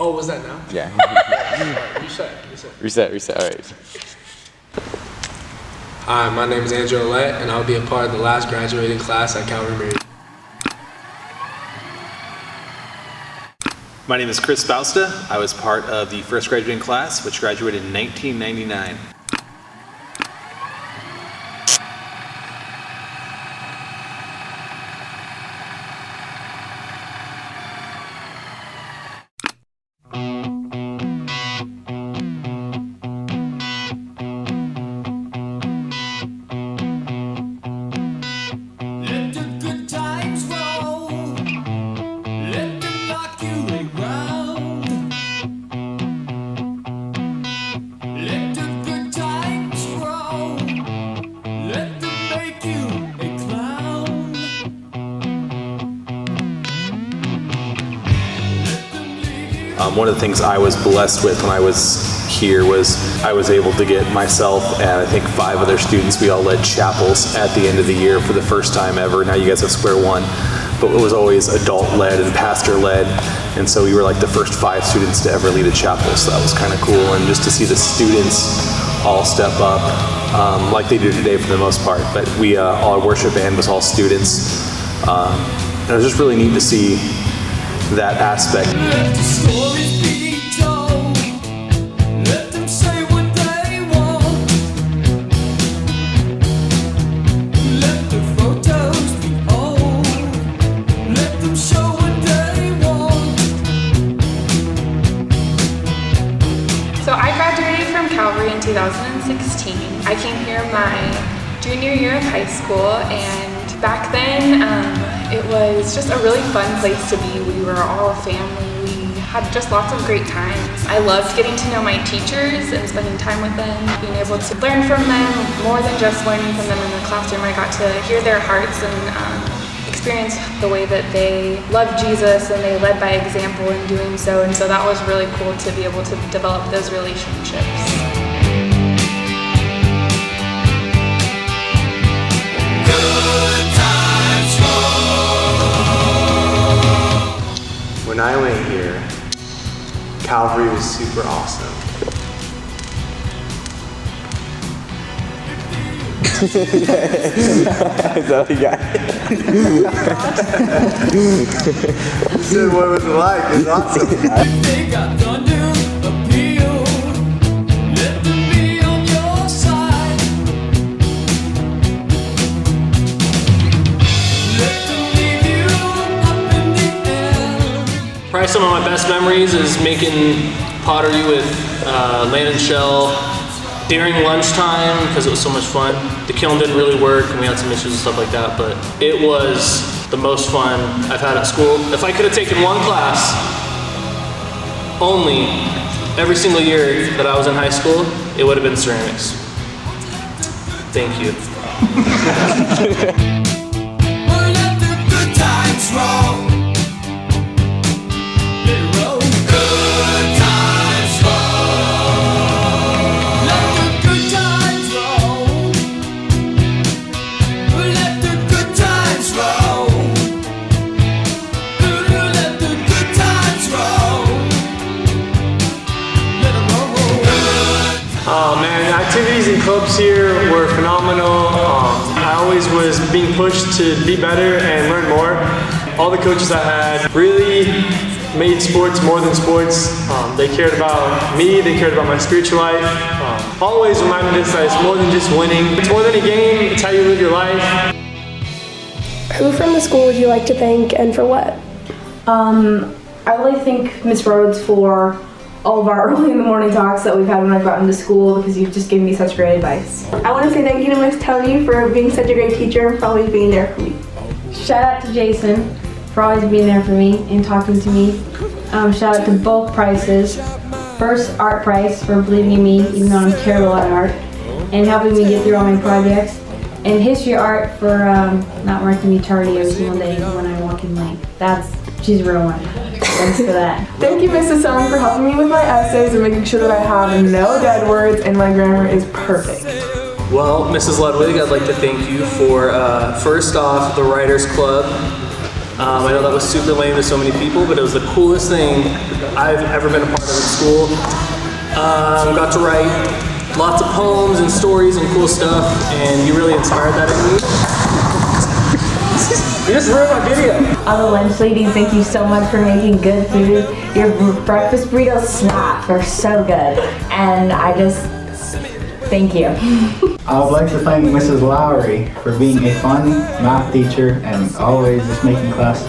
Oh, was that now? Yeah. Reset. All right. Hi, my name is Andrew Ouellette, and I'll be a part of the last graduating class at Calvary. My name is Chris Bausta. I was part of the first graduating class, which graduated in 1999. One of the things I was blessed with when I was here was I was able to get myself and I think 5 other students, we all led chapels at the end of the year for the first time ever. Now you guys have square one, but it was always adult-led and pastor-led, and so we were like the first 5 students to ever lead a chapel, so that was kind of cool. And just to see the students all step up like they do today for the most part, but we our worship band was all students, and it was just really neat to see that aspect. Let the stories be told. Let them say what they want. Let the photos be old. Let them show what they want. So I graduated from Calvary in 2016. I came here my junior year of high school, and back then it was just a really fun place to be. We were all a family. We had just lots of great times. I loved getting to know my teachers and spending time with them, being able to learn from them more than just learning from them in the classroom. I got to hear their hearts and experience the way that they loved Jesus and they led by example in doing so. And so that was really cool to be able to develop those relationships. When I went here, Calvary was super awesome. Is that what you got? You said what was it like? It's awesome. They got thunder appeal. Let them be on your side. Let them leave you up in the air. Probably some of my best memories is making pottery with Landon Shell during lunchtime because it was so much fun. The kiln didn't really work and we had some issues and stuff like that, but it was the most fun I've had at school. If I could have taken one class only every single year that I was in high school, it would have been ceramics. Thank you. Well, let the good times roll. Let it roll. Good times roll. Let the good times roll. Let the good times roll. Let the good times roll. Let it roll. Oh man, activities and clubs here were phenomenal. I always was being pushed to be better and learn more. All the coaches I had really made sports more than sports. They cared about me, they cared about my spiritual life. Always reminded us that it's more than just winning. It's more than a game, it's how you live your life. Who from the school would you like to thank and for what? I would like to thank Miss Rhodes for all of our early in the morning talks that we've had when I've gotten to school, because you've just given me such great advice. I want to say thank you to Miss Tony for being such a great teacher and for always being there for me. Shout out to Jason for always being there for me and talking to me. Shout out to both Prices. First, Art Price for believing in me even though I'm terrible at art and helping me get through all my projects. And History Art for not making me tardy every single day when I walk in late. She's a real one. Thanks for that. Thank you, Mrs. Sung, for helping me with my essays and making sure that I have no dead words and my grammar is perfect. Well, Mrs. Ludwig, I'd like to thank you for, first off, the Writers Club, I know that was super lame to so many people, but it was the coolest thing I've ever been a part of at school. Got to write lots of poems and stories and cool stuff, and you really inspired that in me. You just ruined my video. All the lunch ladies, thank you so much for making good food. Your breakfast burritos snap, they're so good. And I just, thank you. I would like to thank Mrs. Lowry for being a fun math teacher and always just making class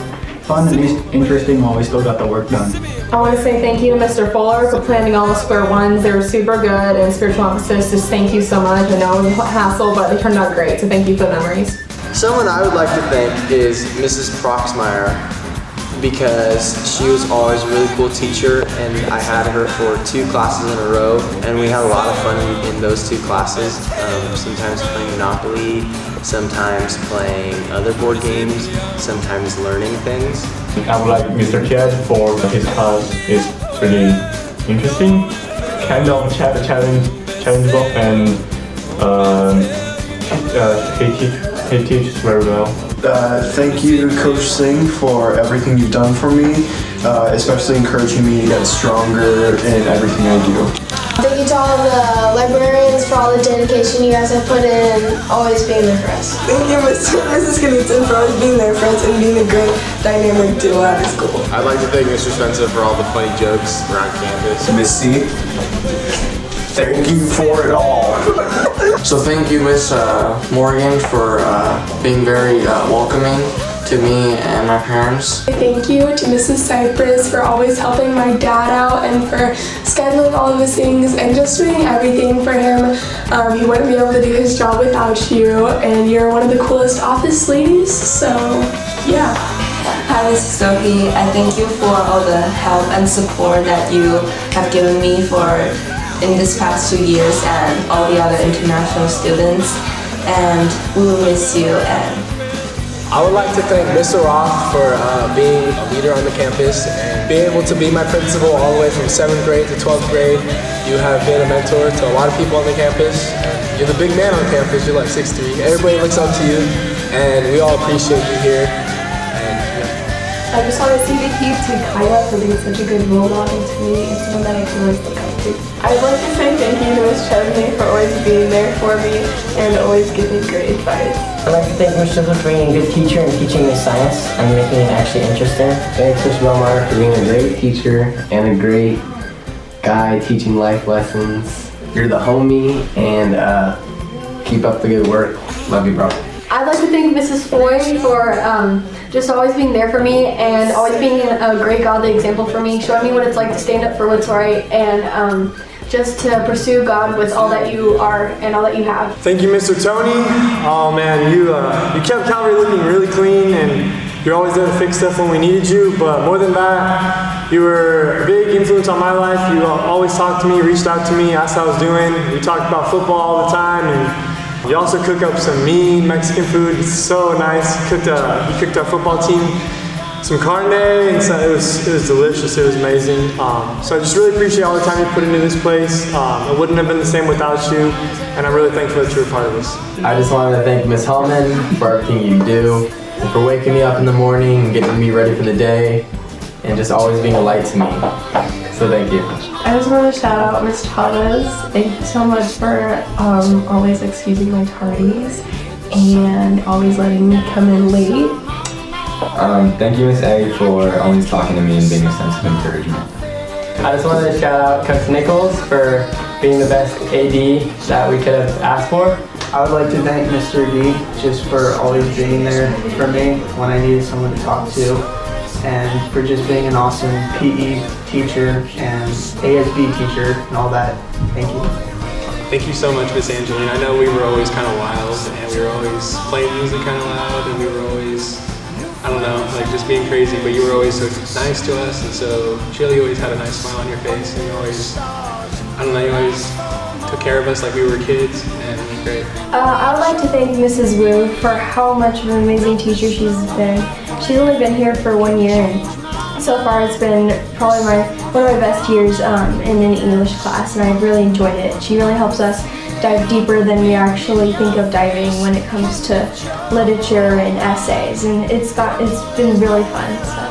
fun and interesting while we still got the work done. I want to say thank you to Mr. Fuller for planning all the square ones. They were super good, and spiritual officers, just thank you so much. I know it was a hassle, but they turned out great, so thank you for the memories. Someone I would like to thank is Mrs. Proxmeyer, because she was always a really cool teacher, and I had her for 2 classes in a row, and we had a lot of fun in those 2 classes. Sometimes playing Monopoly, sometimes playing other board games, sometimes learning things. I would like Mr. Chad for his class. It's pretty interesting, kind of challengeable, and he teaches very well. Thank you, Coach Singh, for everything you've done for me, especially encouraging me to get stronger in everything I do. Thank you to all the librarians for all the dedication you guys have put in, always being there for us. Thank you, Mrs. Knutson, for always being there for us and being a great dynamic duo at school. I'd like to thank Mr. Spencer for all the funny jokes around campus. Miss C, thank you for it all. So thank you, Miss Morgan, for being very welcoming to me and my parents. Thank you to Mrs. Cypress for always helping my dad out and for scheduling all of his things and just doing everything for him. He wouldn't be able to do his job without you, and you're one of the coolest office ladies, so yeah. Hi, this is Sophie. I thank you for all the help and support that you have given me in this past 2 years and all the other international students, and we will miss you. And I would like to thank Mr. Roth for being a leader on the campus and being able to be my principal all the way from 7th grade to 12th grade. You have been a mentor to a lot of people on the campus. You're the big man on campus, you're like 6'3". Everybody looks up to you, and we all appreciate you here. I just want to say thank you to Kyla for being such a good role model to me and someone that I can always look up to. I'd like to say thank you to Miss Chesney for always being there for me and always giving great advice. I'd like to thank Ms. Schindler for being a good teacher and teaching me science and making it actually interesting. Thanks, Ms. Bellmeyer, for being a great teacher and a great guy teaching life lessons. You're the homie, and keep up the good work. Love you, bro. I'd like to thank Mrs. Foy for just always being there for me and always being a great godly example for me, showing me what it's like to stand up for what's right and just to pursue God with all that you are and all that you have. Thank you, Mr. Tony. Oh man, you kept Calvary looking really clean, and you're always there to fix stuff when we needed you, but more than that, you were a big influence on my life. You always talked to me, reached out to me, asked how I was doing. We talked about football all the time, and you also cook up some mean Mexican food. It's so nice. You cooked our football team some carne, and so it was delicious. It was amazing. So I just really appreciate all the time you put into this place. It wouldn't have been the same without you, and I'm really thankful that you're a part of this. I just wanted to thank Ms. Hellman for everything you do, and for waking me up in the morning and getting me ready for the day, and just always being a light to me. So thank you. I just want to shout out Ms. Chavez. Thank you so much for always excusing my tardies and always letting me come in late. Thank you, Miss Egg, for always talking to me and being a sense of encouragement. I just wanted to shout out Coach Nichols for being the best AD that we could have asked for. I would like to thank Mr. D just for always being there for me when I needed someone to talk to, and for just being an awesome PE teacher and ASB teacher and all that. Thank you. Thank you so much, Miss Angeline. I know we were always kind of wild, and we were always playing music kind of loud, and we were always, I don't know, like just being crazy, but you were always so nice to us, and so Chili always had a nice smile on your face, and you always, I don't know, you always took care of us like we were kids, and it was great. I would like to thank Mrs. Wu for how much of an amazing teacher she's been. She's only been here for 1 year, and so far it's been probably one of my best years in an English class, and I really enjoyed it. She really helps us dive deeper than we actually think of diving when it comes to literature and essays, and it's been really fun. So.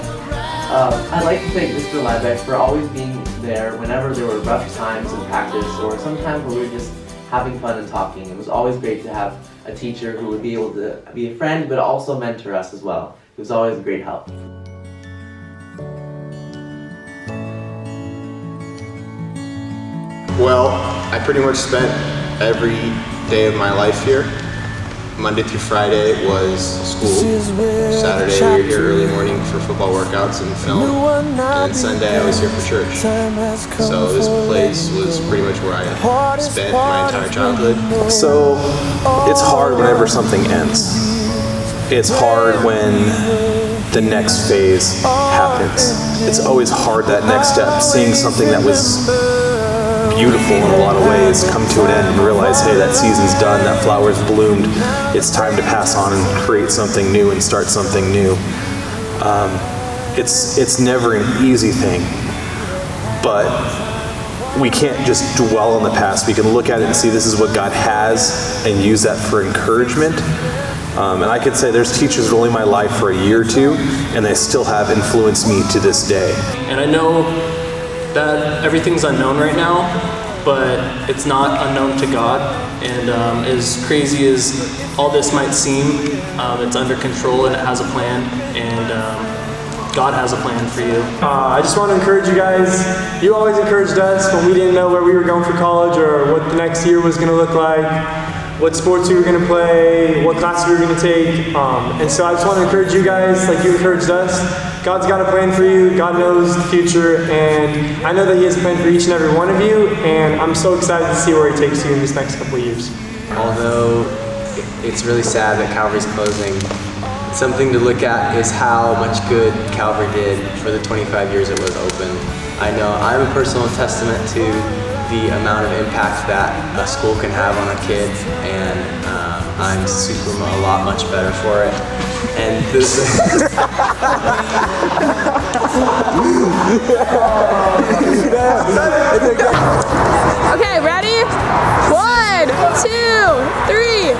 I'd like to thank Mr. Lebeck for always being there whenever there were rough times in practice or sometimes where we were just having fun and talking. It was always great to have a teacher who would be able to be a friend but also mentor us as well. It was always a great help. Well, I pretty much spent every day of my life here. Monday through Friday was school. Saturday we were here early morning for football workouts and film. And Sunday I was here for church. So this place was pretty much where I spent my entire childhood. So it's hard whenever something ends. It's hard when the next phase happens. It's always hard, that next step, seeing something that was beautiful in a lot of ways come to an end and realize, hey, that season's done, that flower's bloomed, it's time to pass on and create something new and start something new. It's never an easy thing, but we can't just dwell on the past. We can look at it and see this is what God has and use that for encouragement. And I could say there's teachers that are only in my life for a year or two, and they still have influenced me to this day. And I know that everything's unknown right now, but it's not unknown to God. And as crazy as all this might seem, it's under control and it has a plan, and God has a plan for you. I just want to encourage you guys. You always encouraged us when we didn't know where we were going for college or what the next year was going to look like, what sports we were going to play, what classes we were going to take. And so I just want to encourage you guys like you encouraged us. God's got a plan for you. God knows the future, and I know that He has a plan for each and every one of you, and I'm so excited to see where He takes you in this next couple of years. Although it's really sad that Calvary's closing, something to look at is how much good Calvary did for the 25 years it was open. I know I'm a personal testament to the amount of impact that a school can have on a kid, and I'm super a lot much better for it. And this Okay, ready? 1, 2, 3.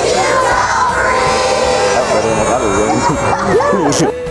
You Calvary!